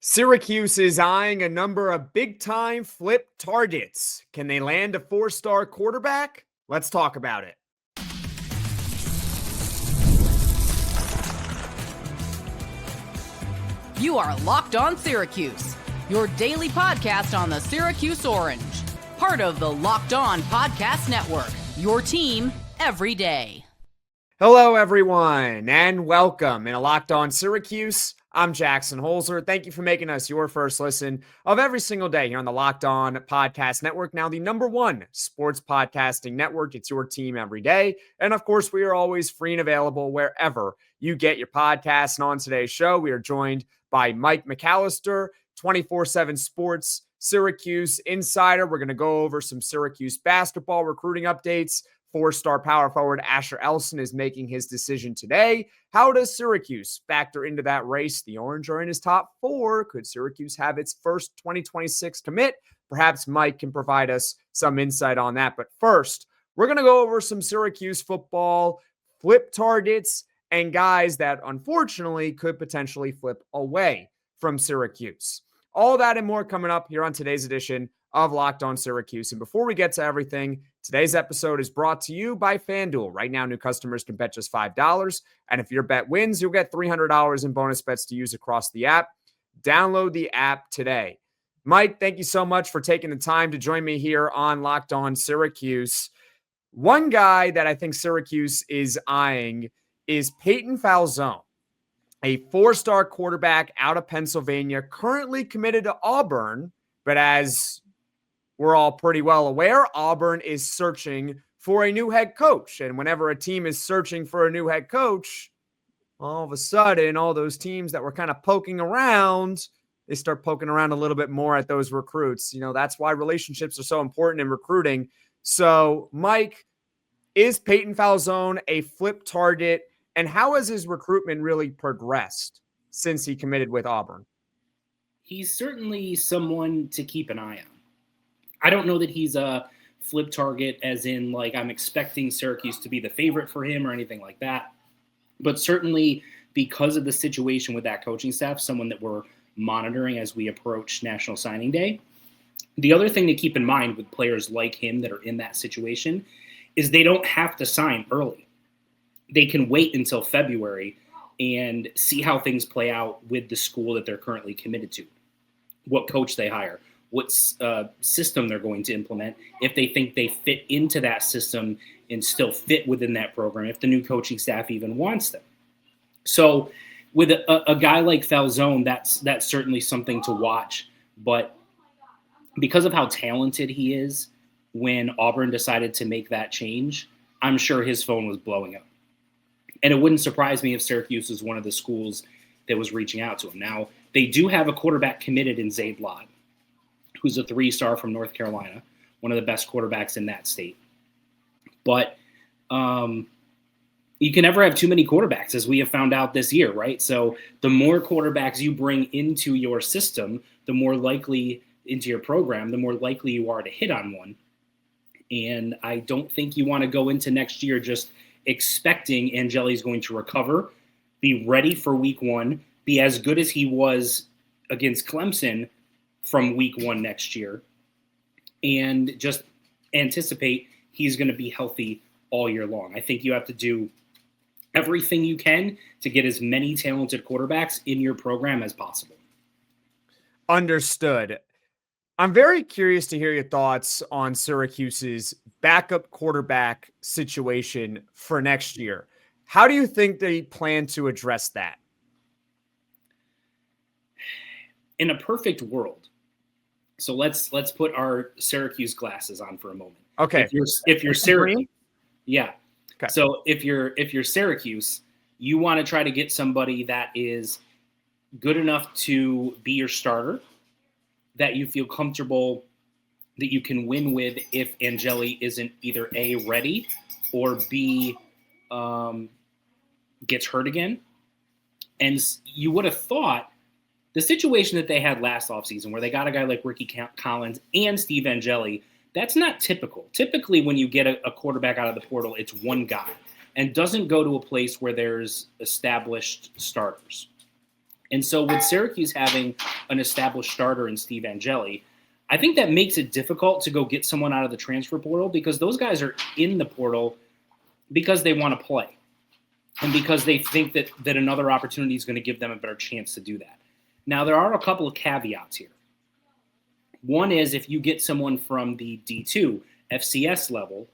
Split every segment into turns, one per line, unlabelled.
Syracuse is eyeing a number of big-time flip targets. Can they land a four-star quarterback? Let's talk about it.
You are Locked On Syracuse, your daily podcast on the Syracuse Orange. Part of the Locked On Podcast Network, your team every day.
Hello, everyone, and welcome in a Locked On Syracuse. I'm Jackson Holzer. Thank you for making us your first listen of every single day here on the Locked On Podcast Network. Now, the number one sports podcasting network. It's your team every day. And of course, we are always free and available wherever you get your podcasts. And on today's show, we are joined by Mike McAllister, 24/7 Sports Syracuse Insider. We're going to go over some Syracuse basketball recruiting updates. Four-star power forward Asher Elson is making his decision today. How does Syracuse factor into that race? The Orange are in his top four. Could Syracuse have its first 2026 commit? Perhaps Mike can provide us some insight on that. But first, we're going to go over some Syracuse football flip targets and guys that unfortunately could potentially flip away from Syracuse. All that and more coming up here on today's edition of Locked On Syracuse. And before we get to everything, today's episode is brought to you by FanDuel. Right now, new customers can bet just $5. And if your bet wins, you'll get $300 in bonus bets to use across the app. Download the app today. Mike, thank you so much for taking the time to join me here on Locked On Syracuse. One guy that I think Syracuse is eyeing is Peyton Falzone, a four-star quarterback out of Pennsylvania, currently committed to Auburn, but as we're all pretty well aware, Auburn is searching for a new head coach. And whenever a team is searching for a new head coach, all of a sudden, all those teams that were kind of poking around, they start poking around a little bit more at those recruits. You know, that's why relationships are so important in recruiting. So, Mike, is Peyton Falzone a flip target? And how has his recruitment really progressed since he committed with Auburn?
He's certainly someone to keep an eye on. I don't know that he's a flip target as in like I'm expecting Syracuse to be the favorite for him or anything like that. But certainly because of the situation with that coaching staff, someone that we're monitoring as we approach National Signing Day. The other thing to keep in mind with players like him that are in that situation is they don't have to sign early. They can wait until February and see how things play out with the school that they're currently committed to, what coach they hire, what system they're going to implement, if they think they fit into that system and still fit within that program, if the new coaching staff even wants them. So with a guy like Falzone, that's certainly something to watch. But because of how talented he is, when Auburn decided to make that change, I'm sure his phone was blowing up. And it wouldn't surprise me if Syracuse was one of the schools that was reaching out to him. Now, they do have a quarterback committed in Zaid Lott, who's a 3-star from North Carolina, one of the best quarterbacks in that state. But you can never have too many quarterbacks, as we have found out this year, right? So the more quarterbacks you bring into your system, the more likely into your program, the more likely you are to hit on one. And I don't think you want to go into next year just expecting Angeli's going to recover, be ready for week one, be as good as he was against Clemson from week one next year, and just anticipate he's going to be healthy all year long. I think you have to do everything you can to get as many talented quarterbacks in your program as possible.
Understood. I'm very curious to hear your thoughts on Syracuse's backup quarterback situation for next year. How do you think they plan to address that?
In a perfect world, so let's put our Syracuse glasses on for a moment.
Okay.
If you're Syracuse, yeah.
Okay.
So if you're Syracuse, you want to try to get somebody that is good enough to be your starter, that you feel comfortable that you can win with if Angeli isn't either A, ready, or B, gets hurt again. And you would have thought the situation that they had last offseason where they got a guy like Ricky Collins and Steve Angeli, that's not typical. Typically when you get a quarterback out of the portal, it's one guy and doesn't go to a place where there's established starters. And so with Syracuse having an established starter in Steve Angeli, I think that makes it difficult to go get someone out of the transfer portal because those guys are in the portal because they want to play and because they think that another opportunity is going to give them a better chance to do that. Now, there are a couple of caveats here. One is if you get someone from the D2 FCS level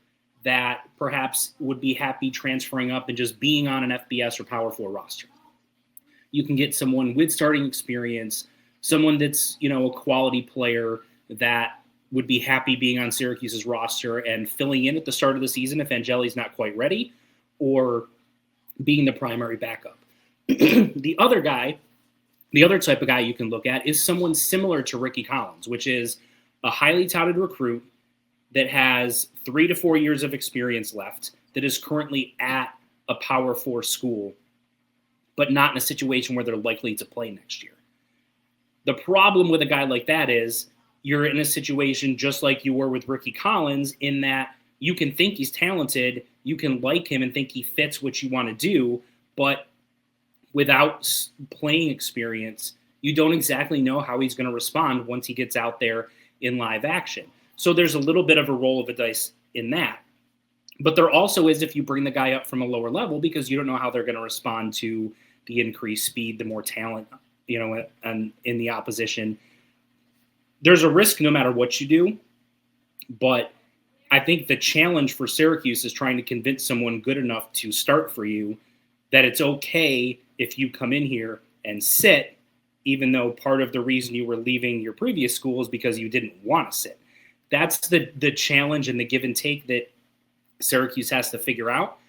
that perhaps would be happy transferring up and just being on an FBS or Power 4 roster. You can get someone with starting experience, someone that's, a quality player that would be happy being on Syracuse's roster and filling in at the start of the season if Angeli's not quite ready, or being the primary backup. The other type of guy you can look at is someone similar to Ricky Collins, which is a highly touted recruit that has 3 to 4 years of experience left, that is currently at a Power 4 school, but not in a situation where they're likely to play next year. The problem with a guy like that is you're in a situation just like you were with Ricky Collins, in that you can think he's talented, you can like him and think he fits what you want to do, but without playing experience, you don't exactly know how he's going to respond once he gets out there in live action. So there's a little bit of a roll of the dice in that. But there also is if you bring the guy up from a lower level, because you don't know how they're going to respond to the increased speed, the more talent, and in the opposition. There's a risk no matter what you do. But I think the challenge for Syracuse is trying to convince someone good enough to start for you that it's okay if you come in here and sit, even though part of the reason you were leaving your previous school is because you didn't want to sit. That's the challenge and the give and take that Syracuse has to figure out.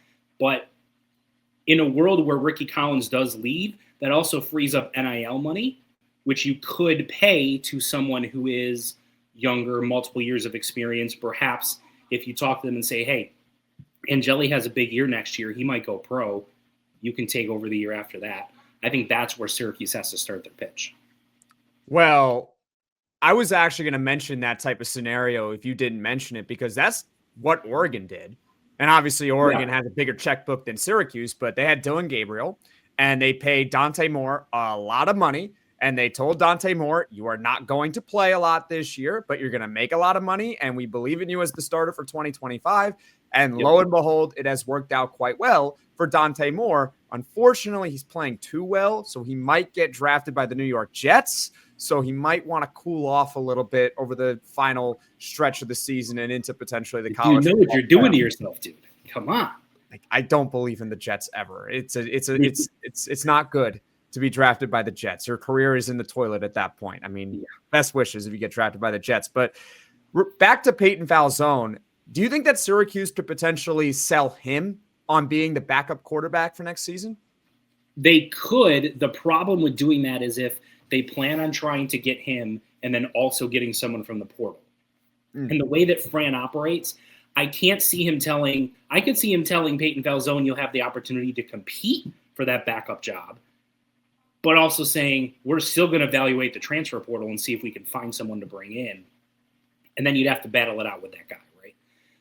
But in a world where Ricky Collins does leave, that also frees up NIL money, which you could pay to someone who is younger, multiple years of experience. Perhaps if you talk to them and say, hey, Angeli has a big year next year, he might go pro, you can take over the year after that. I think that's where Syracuse has to start their pitch.
Well, I was actually going to mention that type of scenario if you didn't mention it, because that's what Oregon did. And obviously Oregon has a bigger checkbook than Syracuse, but they had Dillon Gabriel and they paid Dante Moore a lot of money. And they told Dante Moore, you are not going to play a lot this year, but you're going to make a lot of money. And we believe in you as the starter for 2025. And lo and behold, it has worked out quite well for Dante Moore. Unfortunately, he's playing too well, so he might get drafted by the New York Jets. So he might want to cool off a little bit over the final stretch of the season and into potentially the college.
You know what you're doing to yourself, dude. Come on.
I don't believe in the Jets ever. It's not good to be drafted by the Jets. Your career is in the toilet at that point. I mean, best wishes if you get drafted by the Jets. But back to Peyton Falzone, do you think that Syracuse could potentially sell him on being the backup quarterback for next season?
They could. The problem with doing that is if they plan on trying to get him and then also getting someone from the portal. And the way that Fran operates, I could see him telling Peyton Falzone, you'll have the opportunity to compete for that backup job, but also saying, we're still going to evaluate the transfer portal and see if we can find someone to bring in. And then you'd have to battle it out with that guy, right?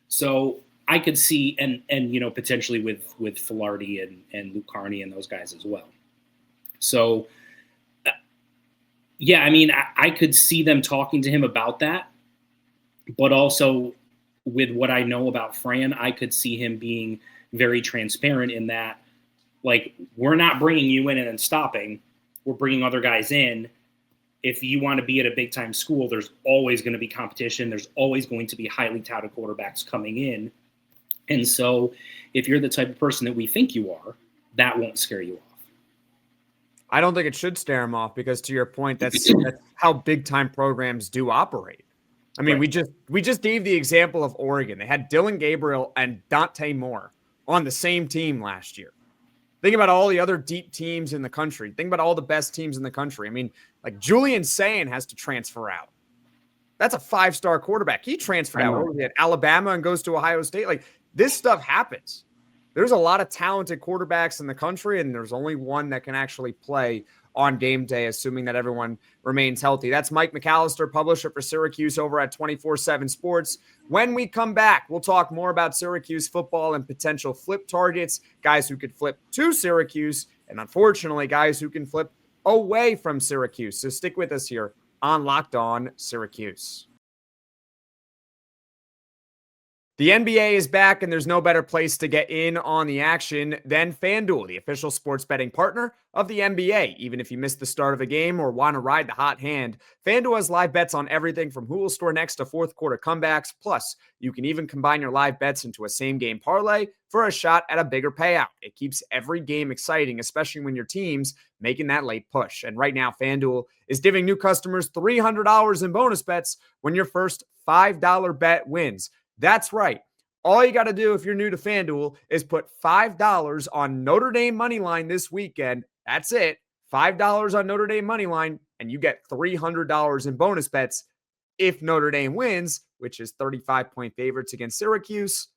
So I could see, and potentially with Filardi and Luke Carney and those guys as well. So, I could see them talking to him about that. But also with what I know about Fran, I could see him being very transparent in that, like, we're not bringing you in and then stopping. We're bringing other guys in. If you want to be at a big-time school, there's always going to be competition. There's always going to be highly touted quarterbacks coming in. And so if you're the type of person that we think you are, that won't scare you off.
I don't think it should scare him off because, to your point, that's how big-time programs do operate. I mean, right. we just gave the example of Oregon. They had Dillon Gabriel and Dante Moore on the same team last year. Think about all the other deep teams in the country. Think about all the best teams in the country. I mean, like Julian Sayin has to transfer out. That's a 5-star quarterback. He transferred out at Alabama and goes to Ohio State. Like, this stuff happens. There's a lot of talented quarterbacks in the country, and there's only one that can actually play on game day, assuming that everyone remains healthy. That's Mike McAllister, publisher for Syracuse over at 24/7 Sports. When we come back, we'll talk more about Syracuse football and potential flip targets, guys who could flip to Syracuse, and unfortunately, guys who can flip away from Syracuse. So stick with us here on Locked On Syracuse. The NBA is back, and there's no better place to get in on the action than FanDuel, the official sports betting partner of the NBA. Even if you missed the start of a game or want to ride the hot hand, FanDuel has live bets on everything from who will score next to fourth quarter comebacks. Plus, you can even combine your live bets into a same-game parlay for a shot at a bigger payout. It keeps every game exciting, especially when your team's making that late push. And right now, FanDuel is giving new customers $300 in bonus bets when your first $5 bet wins. That's right. All you got to do if you're new to FanDuel is put $5 on Notre Dame moneyline this weekend. That's it. $5 on Notre Dame moneyline, and you get $300 in bonus bets if Notre Dame wins, which is 35-point favorites against Syracuse.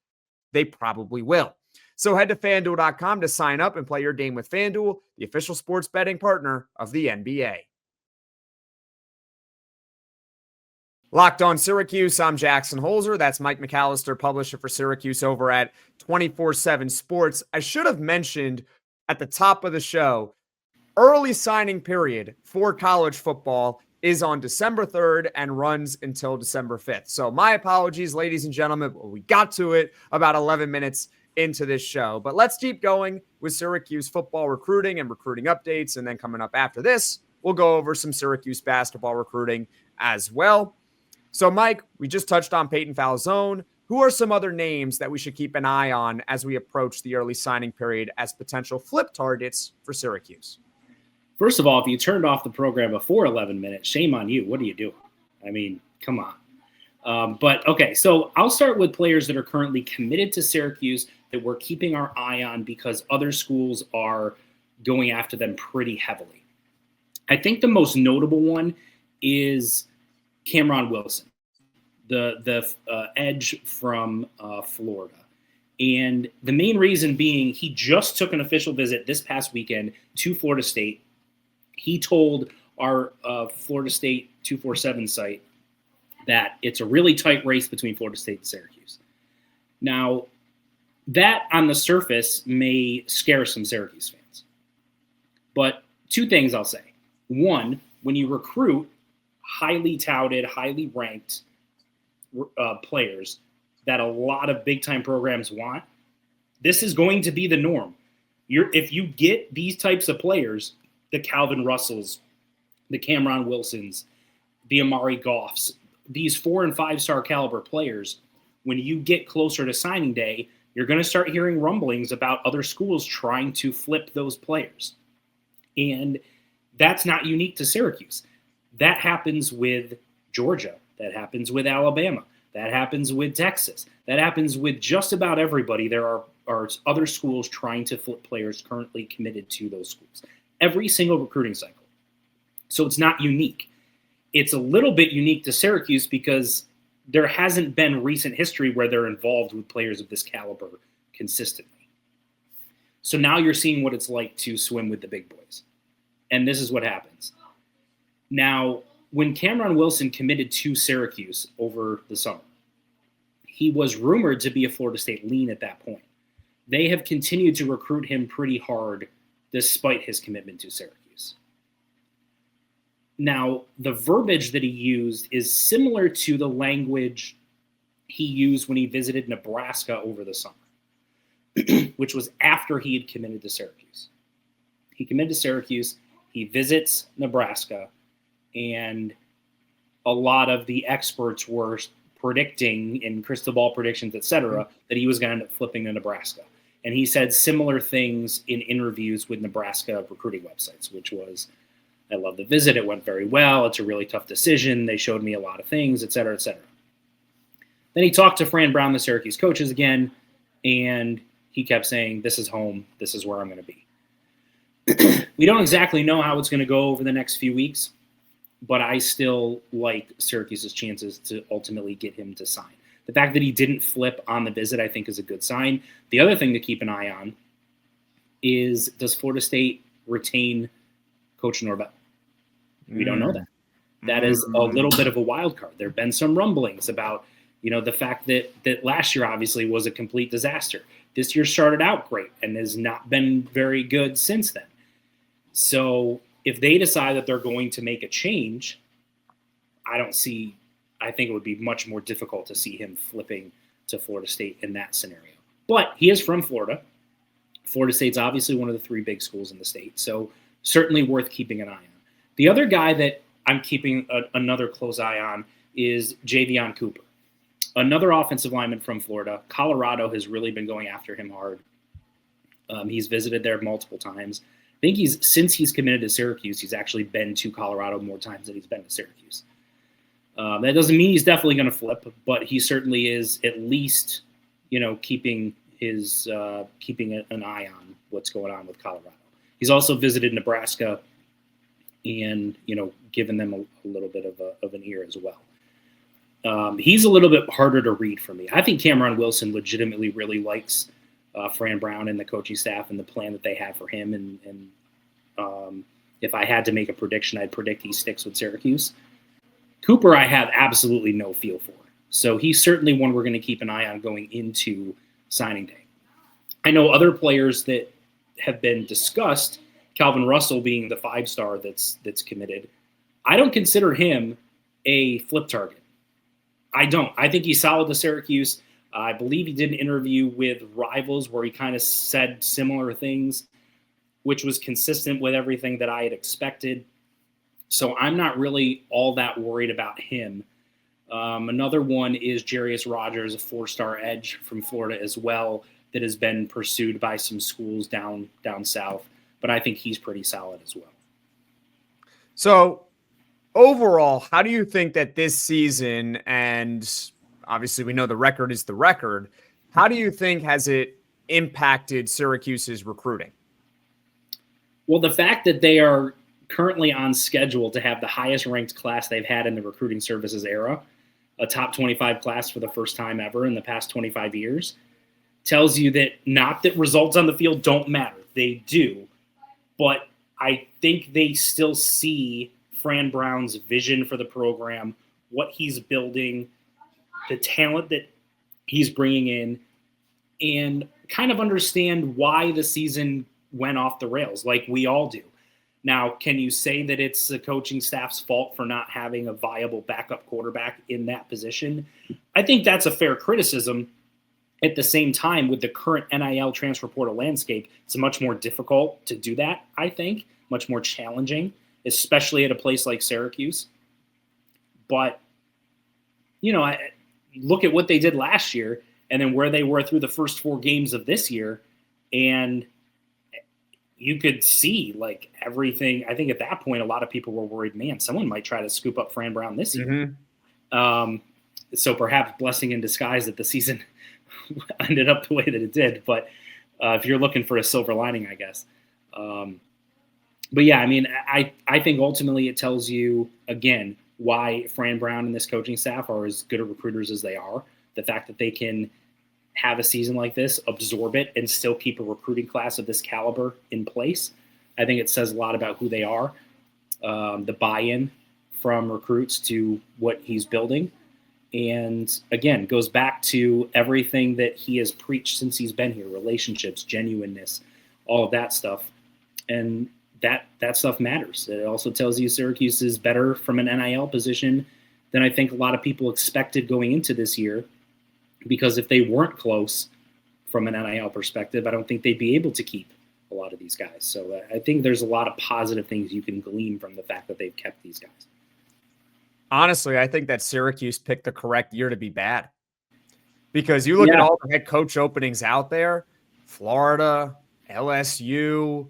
They probably will. So head to FanDuel.com to sign up and play your game with FanDuel, the official sports betting partner of the NBA. Locked On Syracuse, I'm Jackson Holzer. That's Mike McAllister, publisher for Syracuse over at 24/7 Sports. I should have mentioned at the top of the show, early signing period for college football is on December 3rd and runs until December 5th. So my apologies, ladies and gentlemen. We got to it about 11 minutes into this show. But let's keep going with Syracuse football recruiting and recruiting updates. And then coming up after this, we'll go over some Syracuse basketball recruiting as well. So, Mike, we just touched on Peyton Falzone. Who are some other names that we should keep an eye on as we approach the early signing period as potential flip targets for Syracuse?
First of all, if you turned off the program before 11 minutes, shame on you. What are you doing? I mean, come on. But, okay, so I'll start with players that are currently committed to Syracuse that we're keeping our eye on because other schools are going after them pretty heavily. I think the most notable one is Kamron Wilson, the edge from Florida. And the main reason being he just took an official visit this past weekend to Florida State. He told our Florida State 247 site that it's a really tight race between Florida State and Syracuse. Now, that on the surface may scare some Syracuse fans. But two things I'll say. One, when you recruit highly touted, highly ranked players that a lot of big-time programs want, this is going to be the norm. If you get these types of players, the Calvin Russells, the Kamron Wilsons, the Amari Goffs, these 4- and 5-star caliber players, when you get closer to signing day, you're going to start hearing rumblings about other schools trying to flip those players. And that's not unique to Syracuse. That happens with Georgia. That happens with Alabama. That happens with Texas. That happens with just about everybody. There are other schools trying to flip players currently committed to those schools. Every single recruiting cycle. So it's not unique. It's a little bit unique to Syracuse because there hasn't been recent history where they're involved with players of this caliber consistently. So now you're seeing what it's like to swim with the big boys. And this is what happens. Now, when Kamron Wilson committed to Syracuse over the summer, he was rumored to be a Florida State lean at that point. They have continued to recruit him pretty hard despite his commitment to Syracuse. Now, the verbiage that he used is similar to the language he used when he visited Nebraska over the summer, which was after he had committed to Syracuse. He committed to Syracuse, he visits Nebraska, and a lot of the experts were predicting in crystal ball predictions, et cetera, that he was going to end up flipping to Nebraska. And he said similar things in interviews with Nebraska recruiting websites, which was, I love the visit. It went very well. It's a really tough decision. They showed me a lot of things, et cetera, et cetera. Then he talked to Fran Brown, the Syracuse coaches again, and he kept saying, this is home. This is where I'm going to be. We don't exactly know how it's going to go over the next few weeks, but I still like Syracuse's chances to ultimately get him to sign. The fact that he didn't flip on the visit, I think, is a good sign. The other thing to keep an eye on is, does Florida State retain Coach Norvell? We don't know that. That is a little bit of a wild card. There have been some rumblings about, the fact that last year obviously was a complete disaster. This year started out great and has not been very good since then. So if they decide that they're going to make a change, I think it would be much more difficult to see him flipping to Florida State in that scenario. But he is from Florida. Florida State's obviously one of the 3 big schools in the state, so certainly worth keeping an eye on. The other guy that I'm keeping another close eye on is Javeion Cooper, another offensive lineman from Florida. Colorado has really been going after him hard. He's visited there multiple times. I think since he's committed to Syracuse, he's actually been to Colorado more times than he's been to Syracuse. That doesn't mean he's definitely going to flip, but he certainly is at least, keeping an eye on what's going on with Colorado. He's also visited Nebraska and, given them a little bit of an ear as well. He's a little bit harder to read for me. I think Kamron Wilson legitimately really likes Fran Brown and the coaching staff and the plan that they have for him. And if I had to make a prediction, I'd predict he sticks with Syracuse. Cooper, I have absolutely no feel for. So he's certainly one we're going to keep an eye on going into signing day. I know other players that have been discussed, Calvin Russell being the 5-star that's committed. I don't consider him a flip target. I don't. I think he's solid to Syracuse. I believe he did an interview with Rivals where he kind of said similar things, which was consistent with everything that I had expected. So I'm not really all that worried about him. Another one is Jarius Rogers, a 4-star edge from Florida as well, that has been pursued by some schools down south. But I think he's pretty solid as well.
So overall, how do you think that this season, and obviously we know the record is the record, how do you think has it impacted Syracuse's recruiting?
Well, the fact that they are currently on schedule to have the highest ranked class they've had in the recruiting services era, a top 25 class for the first time ever in the past 25 years, tells you that not that results on the field don't matter. They do. But I think they still see Fran Brown's vision for the program, what he's building, the talent that he's bringing in, and kind of understand why the season went off the rails like we all do. Now, can you say that it's the coaching staff's fault for not having a viable backup quarterback in that position? I think that's a fair criticism. At the same time, with the current NIL transfer portal landscape, it's much more difficult to do that, I think, much more challenging, especially at a place like Syracuse. But, I look at what they did last year and then where they were through the first 4 games of this year, and you could see like everything. I think at that point, a lot of people were worried, man, someone might try to scoop up Fran Brown this year. Mm-hmm. So perhaps blessing in disguise that the season ended up the way that it did. But if you're looking for a silver lining, I guess. But yeah, I mean, I think ultimately it tells you, again, why Fran Brown and this coaching staff are as good of recruiters as they are. The fact that they can have a season like this, absorb it, and still keep a recruiting class of this caliber in place. I think it says a lot about who they are, the buy-in from recruits to what he's building. And again, goes back to everything that he has preached since he's been here, relationships, genuineness, all of that stuff. And that stuff matters. It also tells you Syracuse is better from an NIL position than I think a lot of people expected going into this year. Because if they weren't close from an NIL perspective, I don't think they'd be able to keep a lot of these guys. So I think there's a lot of positive things you can glean from the fact that they've kept these guys.
Honestly, I think that Syracuse picked the correct year to be bad. Because you look at all the head coach openings out there, Florida, LSU,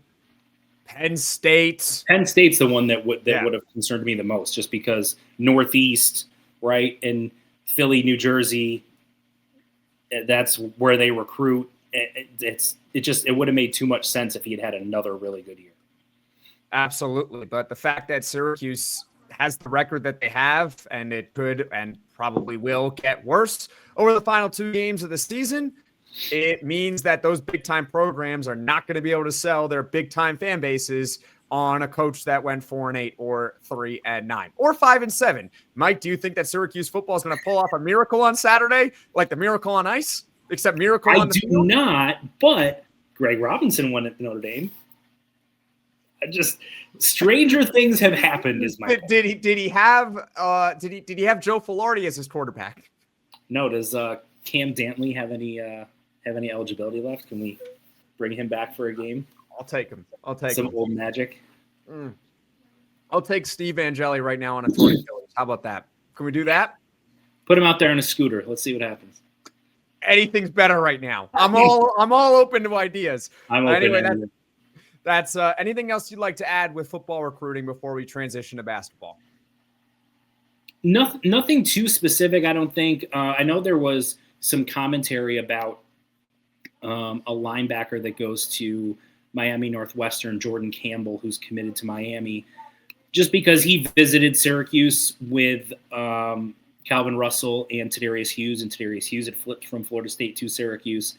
Penn State.
Penn State's the one that would have concerned me the most, just because Northeast, right, and Philly, New Jersey, that's where they recruit. It would have made too much sense if he had had another really good year.
Absolutely. But the fact that Syracuse has the record that they have, and it could and probably will get worse over the final 2 games of the season, it means that those big-time programs are not going to be able to sell their big-time fan bases on a coach that went 4-8 or 3-9 or 5-7. Mike, do you think that Syracuse football is going to pull off a miracle on Saturday, like the miracle on ice, except miracle on the field?
I do not, but Greg Robinson won at Notre Dame. Just stranger things have happened. Is my
did he have Joe Filardi as his quarterback?
No. Does Cam Dantley have any eligibility left? Can we bring him back for a game?
I'll take him.
Some old magic.
I'll take Steve Angeli right now on a Tony Killers. How about that? Can we do that?
Put him out there on a scooter. Let's see what happens.
Anything's better right now. I'm all open to ideas.
I'm open.
Anyway, that's anything else you'd like to add with football recruiting before we transition to basketball?
Nothing too specific, I don't think. I know there was some commentary about a linebacker that goes to Miami Northwestern, Jordan Campbell, who's committed to Miami, just because he visited Syracuse with Calvin Russell and Tadarius Hughes, and Tadarius Hughes had flipped from Florida State to Syracuse.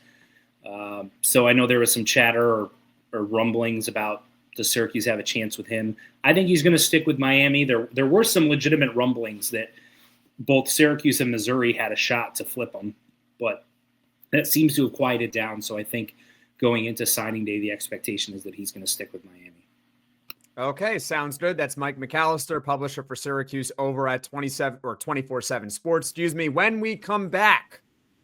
So I know there was some chatter or rumblings about does Syracuse have a chance with him. I think he's going to stick with Miami. There were some legitimate rumblings that both Syracuse and Missouri had a shot to flip him, but that seems to have quieted down. So I think going into signing day, the expectation is that he's going to stick with Miami.
Okay, sounds good. That's Mike McAllister, publisher for Syracuse over at 24/7 Sports. When we come back,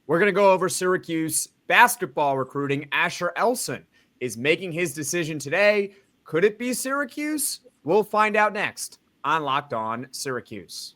we're going to go over Syracuse basketball recruiting. Asher Elson is making his decision today. Could it be Syracuse? We'll find out next on Locked On Syracuse.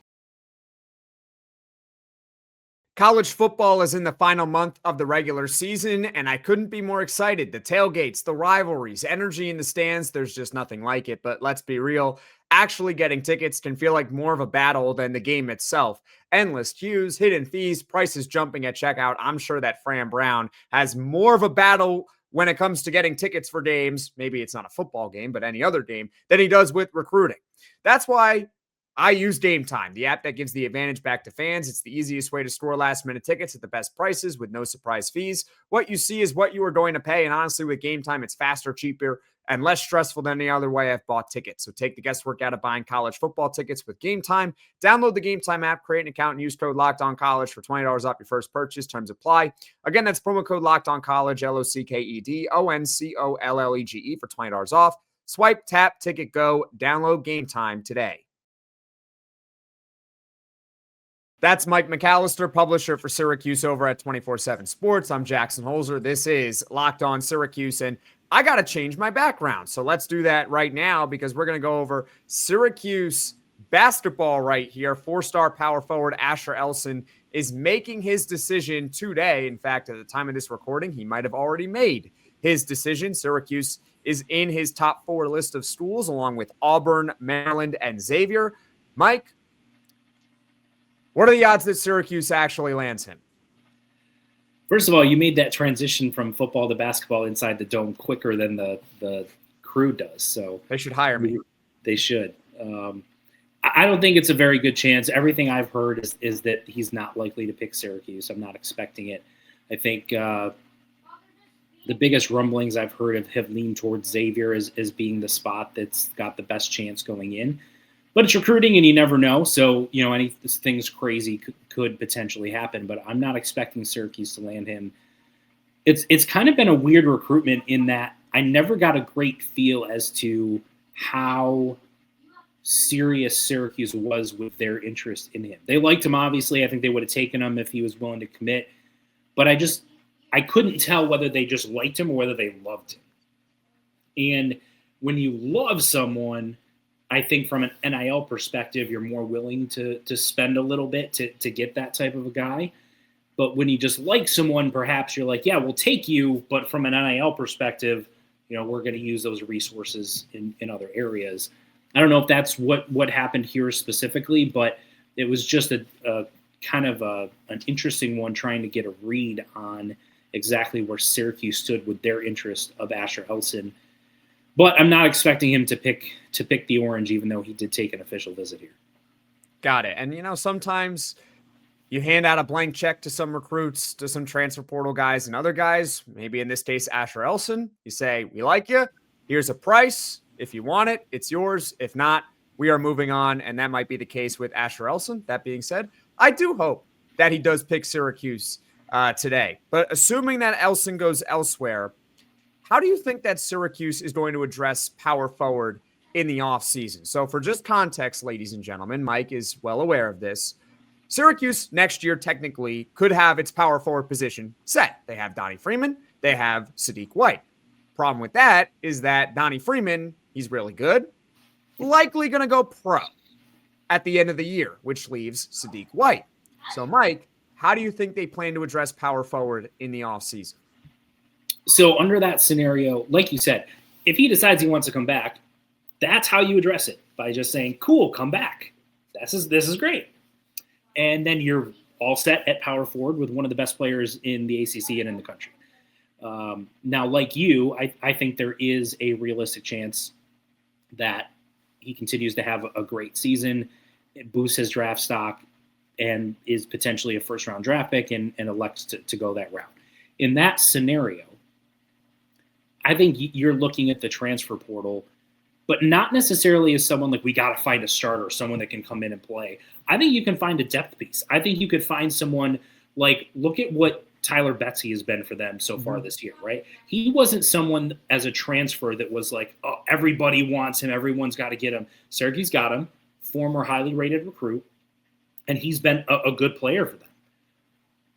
College football is in the final month of the regular season, and I couldn't be more excited. The tailgates, the rivalries, energy in the stands, there's just nothing like it. But let's be real, actually getting tickets can feel like more of a battle than the game itself. Endless queues, hidden fees, prices jumping at checkout. I'm sure that Fran Brown has more of a battle when it comes to getting tickets for games, maybe it's not a football game, but any other game, than he does with recruiting. That's why I use Game Time, the app that gives the advantage back to fans. It's the easiest way to score last-minute tickets at the best prices with no surprise fees. What you see is what you are going to pay, and honestly, with Game Time, it's faster, cheaper, and less stressful than any other way I've bought tickets. So take the guesswork out of buying college football tickets with Game Time. Download the Game Time app, create an account, and use code LOCKEDONCollege for $20 off your first purchase. Terms apply. Again, that's promo code LOCKEDONCollege, LOCKEDONCOLLEGE for $20 off. Swipe, tap, ticket, go. Download Game Time today. That's Mike McAllister, publisher for Syracuse over at 24/7 Sports. I'm Jackson Holzer. This is Locked On Syracuse, and I got to change my background. So let's do that right now because we're going to go over Syracuse basketball right here. Four-star power forward Asher Elson is making his decision today. In fact, at the time of this recording, he might have already made his decision. Syracuse is in his top 4 list of schools along with Auburn, Maryland, and Xavier. Mike, what are the odds that Syracuse actually lands him?
First of all, you made that transition from football to basketball inside the dome quicker than the crew does. So
they should hire me.
They should. I don't think it's a very good chance. Everything I've heard is that he's not likely to pick Syracuse. I'm not expecting it. I think the biggest rumblings I've heard have leaned towards Xavier as being the spot that's got the best chance going in. But it's recruiting, and you never know. So, anything crazy could potentially happen. But I'm not expecting Syracuse to land him. It's kind of been a weird recruitment in that I never got a great feel as to how serious Syracuse was with their interest in him. They liked him, obviously. I think they would have taken him if he was willing to commit. But I couldn't tell whether they just liked him or whether they loved him. And when you love someone, I think from an NIL perspective, you're more willing to spend a little bit to get that type of a guy. But when you just like someone, perhaps you're like, yeah, we'll take you. But from an NIL perspective, we're going to use those resources in other areas. I don't know if that's what happened here specifically, but it was just a kind of an interesting one trying to get a read on exactly where Syracuse stood with their interest of Asher Elson. But I'm not expecting him to pick the Orange, even though he did take an official visit here.
Got it. And, sometimes you hand out a blank check to some recruits, to some transfer portal guys and other guys, maybe in this case, Asher Elson. You say, we like you. Here's a price. If you want it, it's yours. If not, we are moving on. And that might be the case with Asher Elson. That being said, I do hope that he does pick Syracuse today. But assuming that Elson goes elsewhere, how do you think that Syracuse is going to address power forward in the offseason? So for just context, ladies and gentlemen, Mike is well aware of this. Syracuse next year technically could have its power forward position set. They have Donnie Freeman. They have Sadiq White. Problem with that is that Donnie Freeman, he's really good, likely going to go pro at the end of the year, which leaves Sadiq White. So, Mike, how do you think they plan to address power forward in the offseason?
So under that scenario, like you said, if he decides he wants to come back, that's how you address it, by just saying, cool, come back. This is great. And then you're all set at power forward with one of the best players in the ACC and in the country. Now, like you, I think there is a realistic chance that he continues to have a great season, it boosts his draft stock, and is potentially a first-round draft pick and elects to go that route. In that scenario, I think you're looking at the transfer portal, but not necessarily as someone like we got to find a starter, someone that can come in and play. I think you can find a depth piece. I think you could find someone like, look at what Tyler Betsy has been for them so far this year, right? He wasn't someone as a transfer that was like, oh, everybody wants him, everyone's got to get him. Syracuse got him, former highly rated recruit, and he's been a good player for them.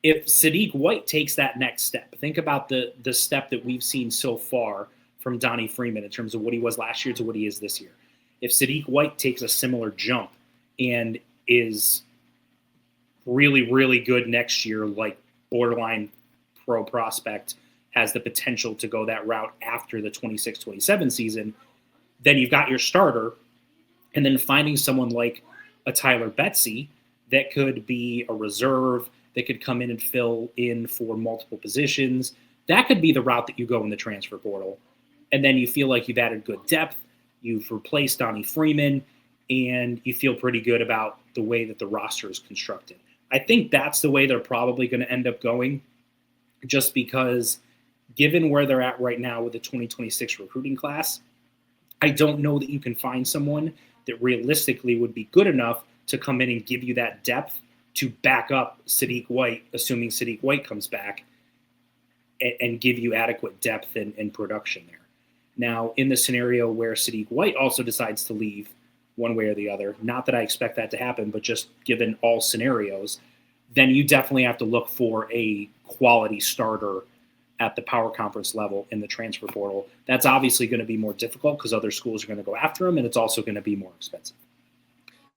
If Sadiq White takes that next step, think about the step that we've seen so far from Donnie Freeman in terms of what he was last year to what he is this year. If Sadiq White takes a similar jump and is really, really good next year, like borderline pro prospect, has the potential to go that route after the 26-27 season, then you've got your starter. And then finding someone like a Tyler Betsy that could be a reserve, that could come in and fill in for multiple positions. That could be the route that you go in the transfer portal. And then you feel like you've added good depth, you've replaced Donnie Freeman, and you feel pretty good about the way that the roster is constructed. I think that's the way they're probably going to end up going, just because given where they're at right now with the 2026 recruiting class, I don't know that you can find someone that realistically would be good enough to come in and give you that depth to back up Sadiq White, assuming Sadiq White comes back, and give you adequate depth and production there. Now, in the scenario where Sadiq White also decides to leave one way or the other, not that I expect that to happen, but just given all scenarios, then you definitely have to look for a quality starter at the power conference level in the transfer portal. That's obviously going to be more difficult because other schools are going to go after him, and it's also going to be more expensive.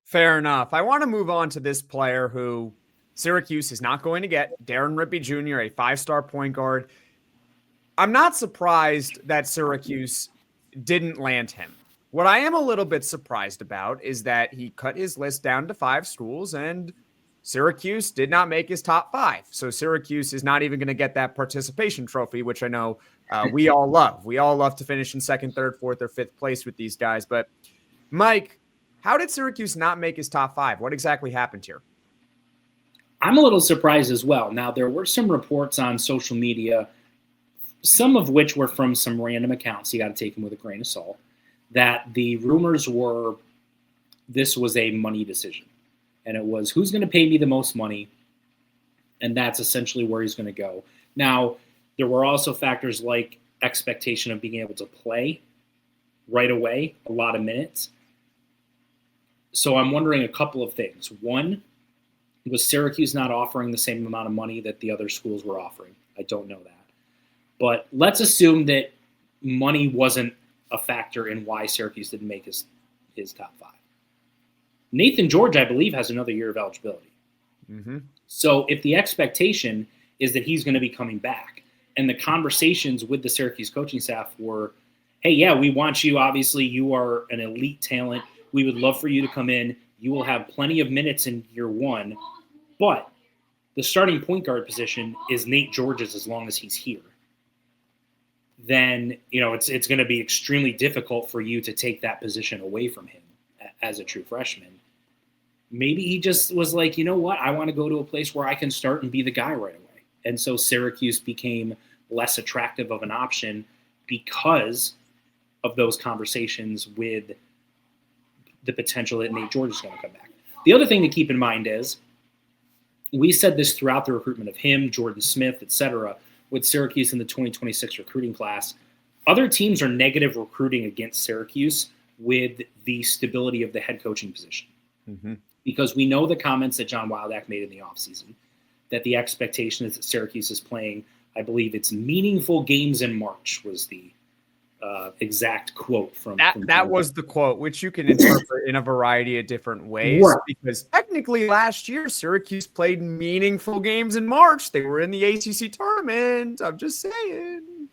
Fair enough. I want to move on to this player who Syracuse is not going to get, Deron Rippey Jr., a 5-star point guard. I'm not surprised that Syracuse didn't land him. What I am a little bit surprised about is that he cut his list down to 5 schools and Syracuse did not make his top 5. So Syracuse is not even going to get that participation trophy, which I know we all love. We all love to finish in 2nd, 3rd, 4th, or 5th place with these guys. But Mike, how did Syracuse not make his top 5? What exactly happened here?
I'm a little surprised as well. Now, there were some reports on social media, some of which were from some random accounts. You got to take them with a grain of salt. That the rumors were this was a money decision. And it was, who's going to pay me the most money? And that's essentially where he's going to go. Now, there were also factors like expectation of being able to play right away, a lot of minutes. So I'm wondering a couple of things. One, was Syracuse not offering the same amount of money that the other schools were offering? I don't know that. But let's assume that money wasn't a factor in why Syracuse didn't make his top 5. Nathan George, I believe, has another year of eligibility.
Mm-hmm.
So if the expectation is that he's going to be coming back, and the conversations with the Syracuse coaching staff were, hey, yeah, we want you. Obviously, you are an elite talent. We would love for you to come in. You will have plenty of minutes in year 1, but the starting point guard position is Nate George's as long as he's here. Then, it's going to be extremely difficult for you to take that position away from him as a true freshman. Maybe he just was like, you know what? I want to go to a place where I can start and be the guy right away. And so Syracuse became less attractive of an option because of those conversations with the potential that Nate George is going to come back. The other thing to keep in mind is, we said this throughout the recruitment of him, Jordan Smith, etc., with Syracuse in the 2026 recruiting class, Other teams are negative recruiting against Syracuse with the stability of the head coaching position. Mm-hmm. Because we know the comments that John Wildak made in the offseason, that the expectation is that Syracuse is playing, I believe it's meaningful games in March was the exact quote from
that was the quote, which you can interpret in a variety of different ways. Right. Because technically last year, Syracuse played meaningful games in March. They were in the ACC tournament. I'm just saying.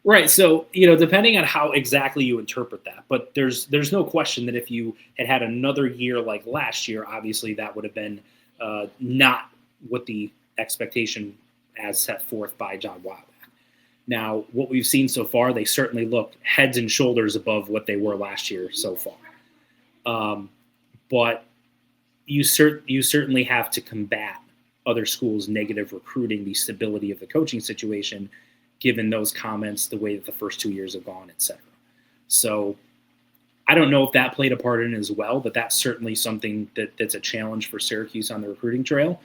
Right. So, depending on how exactly you interpret that, but there's no question that if you had another year like last year, obviously that would have been not what the expectation as set forth by John Wildak. Now, what we've seen so far, they certainly look heads and shoulders above what they were last year so far. But you certainly have to combat other schools' negative recruiting, the stability of the coaching situation, given those comments, the way that the first 2 years have gone, et cetera. So I don't know if that played a part in it as well, but that's certainly something that's a challenge for Syracuse on the recruiting trail.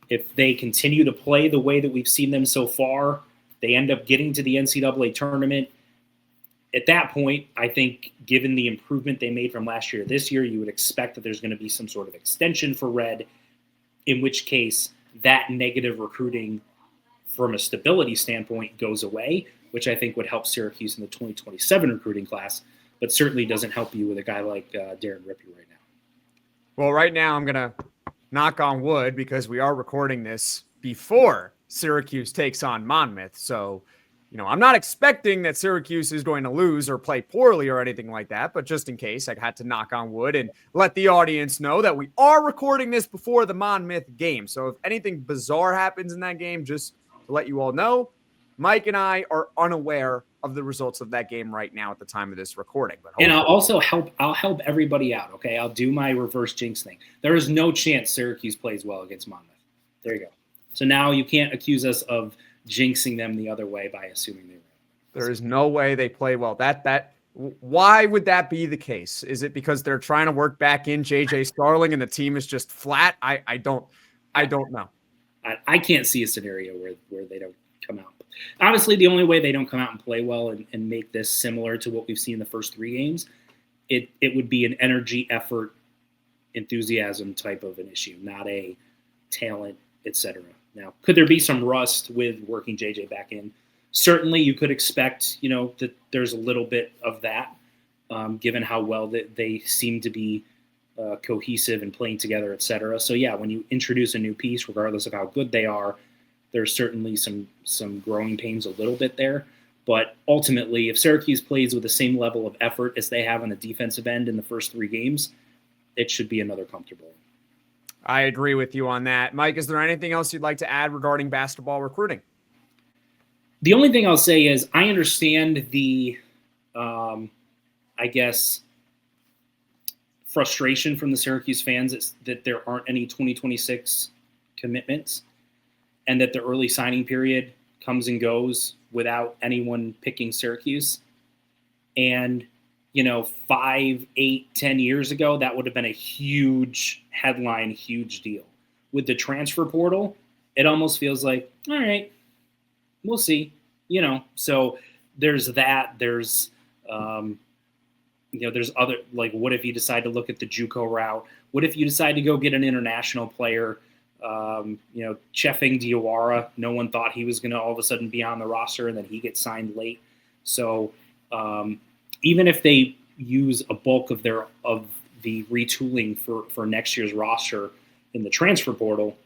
If they continue to play the way that we've seen them so far, they end up getting to the NCAA tournament. At that point, I think given the improvement they made from last year to this year, you would expect that there's going to be some sort of extension for Red, in which case that negative recruiting from a stability standpoint goes away, which I think would help Syracuse in the 2027 recruiting class, but certainly doesn't help you with a guy like Deron Rippey right now.
Well, right now I'm going to knock on wood because we are recording this before Syracuse takes on Monmouth. So, I'm not expecting that Syracuse is going to lose or play poorly or anything like that, but just in case, I had to knock on wood and let the audience know that we are recording this before the Monmouth game. So if anything bizarre happens in that game, just to let you all know, Mike and I are unaware of the results of that game right now at the time of this recording. But
and I'll help everybody out, okay? I'll do my reverse jinx thing. There is no chance Syracuse plays well against Monmouth. There you go. So now you can't accuse us of jinxing them the other way by assuming they win.
There is no way they play well. Why would that be the case? Is it because they're trying to work back in JJ Starling and the team is just flat? I don't know.
I can't see a scenario where they don't come out. Honestly, the only way they don't come out and play well and make this similar to what we've seen in the first 3 games, it would be an energy, effort, enthusiasm type of an issue, not a talent, etc. Now, could there be some rust with working JJ back in? Certainly, you could expect, that there's a little bit of that, given how well that they seem to be cohesive and playing together, et cetera. So, yeah, when you introduce a new piece, regardless of how good they are, there's certainly some growing pains a little bit there. But ultimately, if Syracuse plays with the same level of effort as they have on the defensive end in the first 3 games, it should be another comfortable.
I agree with you on that. Mike, is there anything else you'd like to add regarding basketball recruiting?
The only thing I'll say is I understand the, frustration from the Syracuse fans that there aren't any 2026 commitments and that the early signing period comes and goes without anyone picking Syracuse. And 5, 8, 10 years ago, that would have been a huge headline, huge deal. With the transfer portal, it almost feels like, all right, we'll see, So there's that. There's, there's other, like, what if you decide to look at the JUCO route? What if you decide to go get an international player? Chefing Diawara, no one thought he was going to all of a sudden be on the roster, and then he gets signed late. So, even if they use a bulk of the retooling for next year's roster in the transfer portal,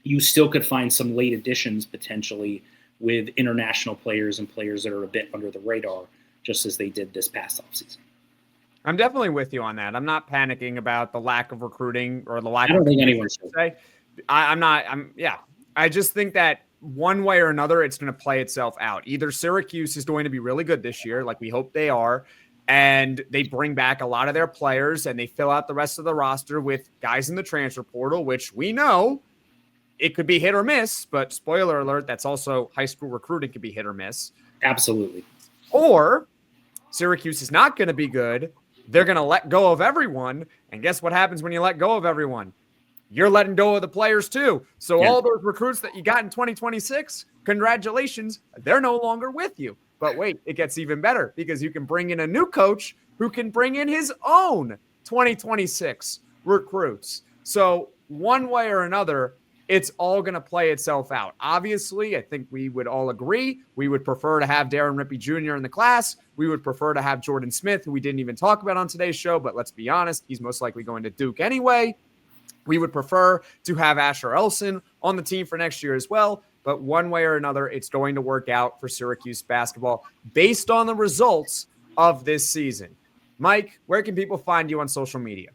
you still could find some late additions potentially with international players and players that are a bit under the radar, just as they did this past offseason.
I'm definitely with you on that. I'm not panicking about the lack of recruiting or the lack of.
I don't think anyone should
say. I just think that one way or another, it's going to play itself out. Either Syracuse is going to be really good this year, like we hope they are, and they bring back a lot of their players and they fill out the rest of the roster with guys in the transfer portal, which we know it could be hit or miss, but spoiler alert, that's also high school recruiting could be hit or miss.
Absolutely.
Or Syracuse is not going to be good. They're going to let go of everyone. And guess what happens when you let go of everyone? You're letting go of the players too. So all those recruits that you got in 2026, congratulations, they're no longer with you. But wait, it gets even better because you can bring in a new coach who can bring in his own 2026 recruits. So one way or another, it's all going to play itself out. Obviously, I think we would all agree we would prefer to have Deron Rippey Jr. in the class. We would prefer to have Jordan Smith, who we didn't even talk about on today's show, but let's be honest, he's most likely going to Duke anyway. We would prefer to have Asher Elson on the team for next year as well. But one way or another, it's going to work out for Syracuse basketball based on the results of this season. Mike, where can people find you on social media?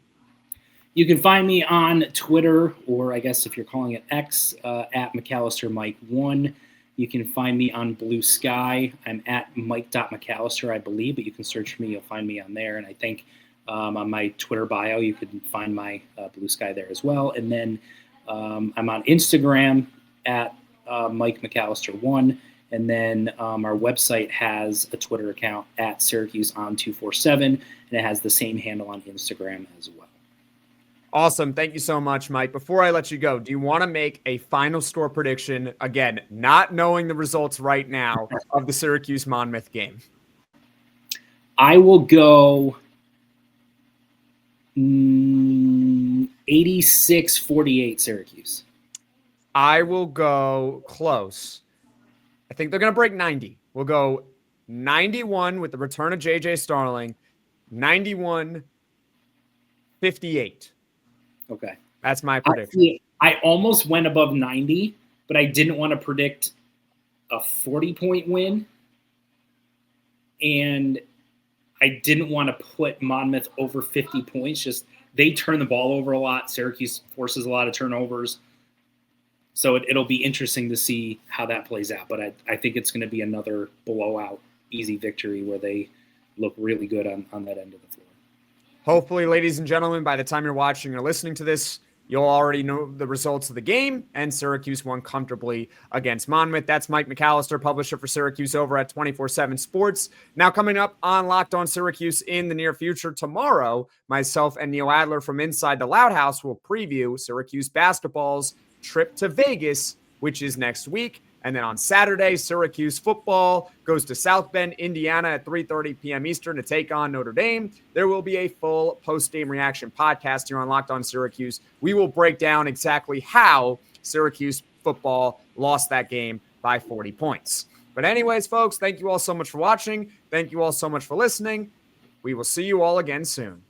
You can find me on Twitter, or I guess if you're calling it X, at McAllister Mike 1. You can find me on Blue Sky. I'm at Mike.McAllister, I believe, but you can search for me. You'll find me on there. And I think on my Twitter bio, you can find my Blue Sky there as well. And then I'm on Instagram at Mike McAllister 1. And then our website has a Twitter account at Syracuse on 247, and it has the same handle on Instagram as well.
Awesome. Thank you so much, Mike. Before I let you go, do you want to make a final score prediction? Again, not knowing the results right now of the Syracuse Monmouth game.
I will go 86-48 Syracuse.
I will go close. I think they're going to break 90. We'll go 91 with the return of J.J. Starling, 91-58.
Okay.
That's my prediction.
I almost went above 90, but I didn't want to predict a 40-point win. And I didn't want to put Monmouth over 50 points. Just they turn the ball over a lot. Syracuse forces a lot of turnovers. So it'll be interesting to see how that plays out. But I think it's going to be another blowout, easy victory where they look really good on that end of the floor.
Hopefully, ladies and gentlemen, by the time you're watching or listening to this, you'll already know the results of the game, and Syracuse won comfortably against Monmouth. That's Mike McAllister, publisher for Syracuse over at 24/7 Sports. Now coming up on Locked On Syracuse in the near future tomorrow, myself and Neil Adler from Inside the Loud House will preview Syracuse basketball's trip to Vegas, which is next week. And then on Saturday, Syracuse football goes to South Bend, Indiana at 3:30 p.m. Eastern to take on Notre Dame. There will be a full post-game reaction podcast here on Locked On Syracuse. We will break down exactly how Syracuse football lost that game by 40 points. But anyways, folks, thank you all so much for watching. Thank you all so much for listening. We will see you all again soon.